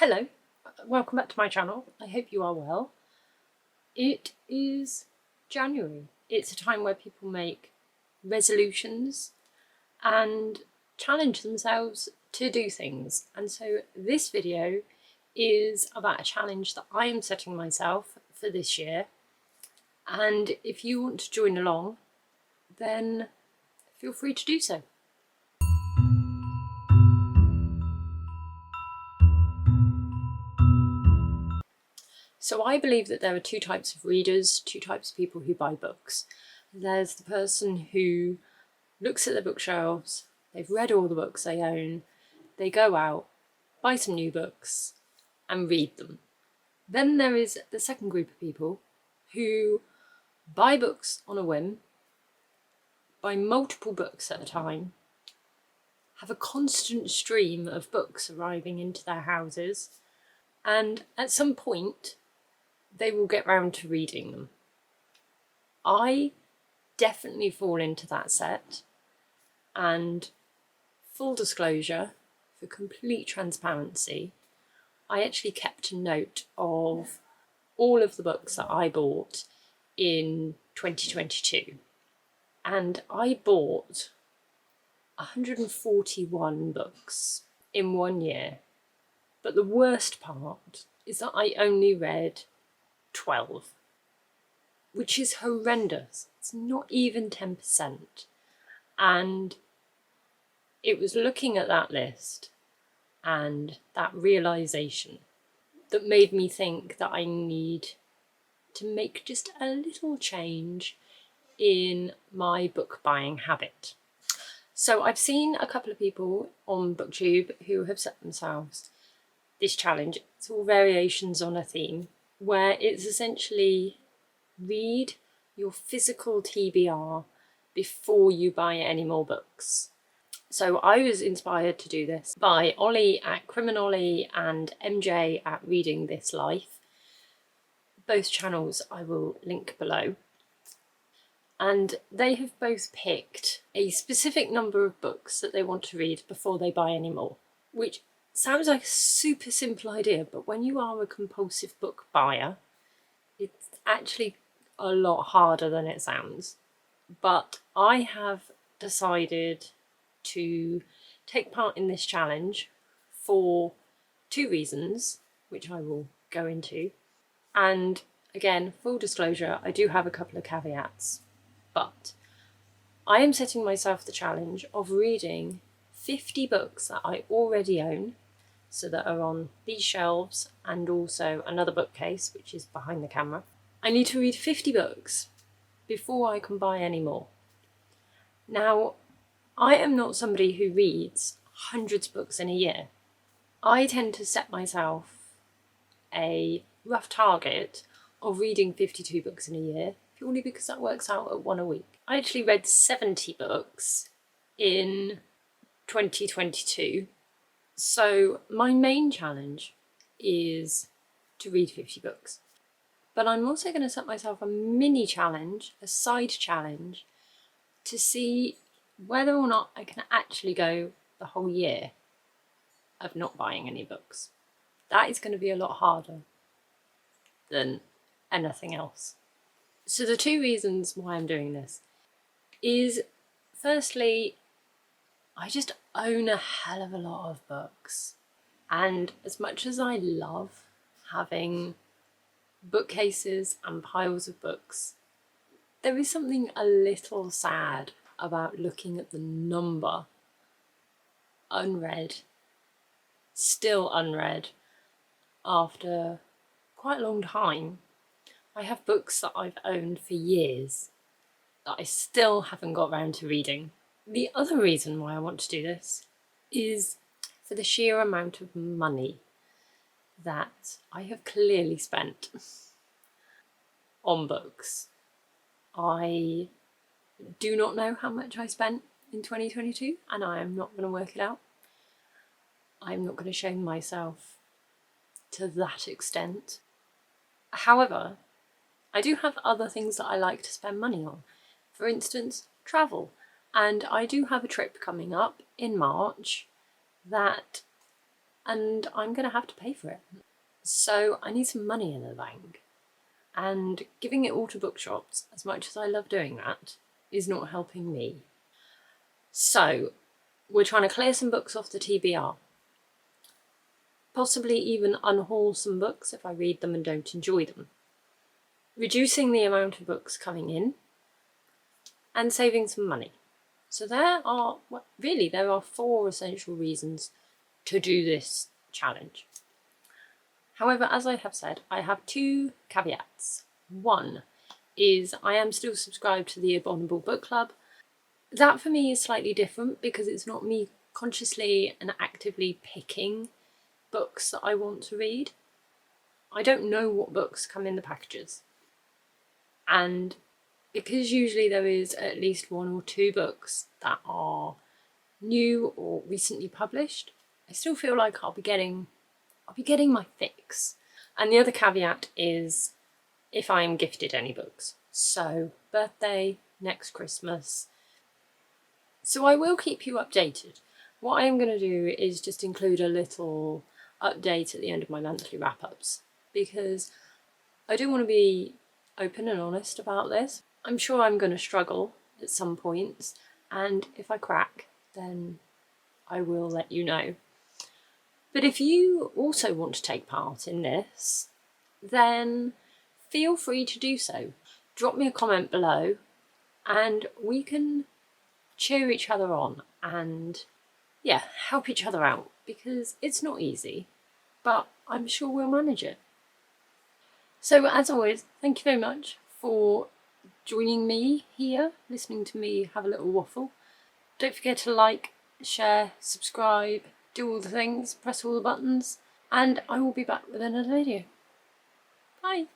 Hello, welcome back to my channel. I hope you are well. It is January. It's a time where people make resolutions and challenge themselves to do things. And so this video is about a challenge that I am setting myself for this year. And if you want to join along, then feel free to do so. So I believe that there are two types of readers, two types of people who buy books. There's the person who looks at their bookshelves, they've read all the books they own, they go out, buy some new books and read them. Then there is the second group of people who buy books on a whim, buy multiple books at a time, have a constant stream of books arriving into their houses, and at some point they will get round to reading them. I definitely fall into that set, and full disclosure, for complete transparency, I actually kept a note of all of the books that I bought in 2022, and I bought 141 books in 1 year. But the worst part is that I only read 12, which is horrendous. It's not even 10%. And it was looking at that list and that realization that made me think that I need to make just a little change in my book buying habit. So I've seen a couple of people on BookTube who have set themselves this challenge. It's all variations on a theme, where it's essentially read your physical TBR before you buy any more books. So I was inspired to do this by Ollie at Criminolly and MJ at Reading This Life. Both channels I will link below. And they have both picked a specific number of books that they want to read before they buy any more, which sounds like a super simple idea, but when you are a compulsive book buyer, it's actually a lot harder than it sounds. But I have decided to take part in this challenge for two reasons, which I will go into. And again, full disclosure, I do have a couple of caveats, but I am setting myself the challenge of reading 50 books that I already own, so that are on these shelves and also another bookcase which is behind the camera. I need to read 50 books before I can buy any more. Now, I am not somebody who reads hundreds of books in a year. I tend to set myself a rough target of reading 52 books in a year, purely because that works out at one a week. I actually read 70 books in 2022. So my main challenge is to read 50 books. But I'm also going to set myself a mini challenge, a side challenge, to see whether or not I can actually go the whole year of not buying any books. That is going to be a lot harder than anything else. So the two reasons why I'm doing this is, firstly, I just own a hell of a lot of books. And as much as I love having bookcases and piles of books, there is something a little sad about looking at the number unread, still unread, after quite a long time. I have books that I've owned for years that I still haven't got round to reading. The other reason why I want to do this is for the sheer amount of money that I have clearly spent on books. I do not know how much I spent in 2022, and I am not going to work it out. I'm not going to shame myself to that extent. However, I do have other things that I like to spend money on. For instance, travel. And I do have a trip coming up in March that and I'm going to have to pay for it. So I need some money in the bank. And giving it all to bookshops, as much as I love doing that, is not helping me. So we're trying to clear some books off the TBR. Possibly even unhaul some books if I read them and don't enjoy them. Reducing the amount of books coming in and saving some money. So there are 4 essential reasons to do this challenge. However, as I have said, I have 2 caveats. One is I am still subscribed to the Abominable Book Club. That for me is slightly different because it's not me consciously and actively picking books that I want to read. I don't know what books come in the packages. And because usually there is at least 1 or 2 books that are new or recently published, I still feel like I'll be getting my fix. And the other caveat is if I am gifted any books. So birthday, next Christmas. So I will keep you updated. What I am going to do is just include a little update at the end of my monthly wrap-ups, because I do want to be open and honest about this. I'm sure I'm going to struggle at some points, and if I crack, then I will let you know. But if you also want to take part in this, then feel free to do so. Drop me a comment below and we can cheer each other on and help each other out, because it's not easy, but I'm sure we'll manage it. So as always, thank you very much for joining me here, listening to me have a little waffle. Don't forget to like, share, subscribe, do all the things, press all the buttons, and I will be back with another video. Bye!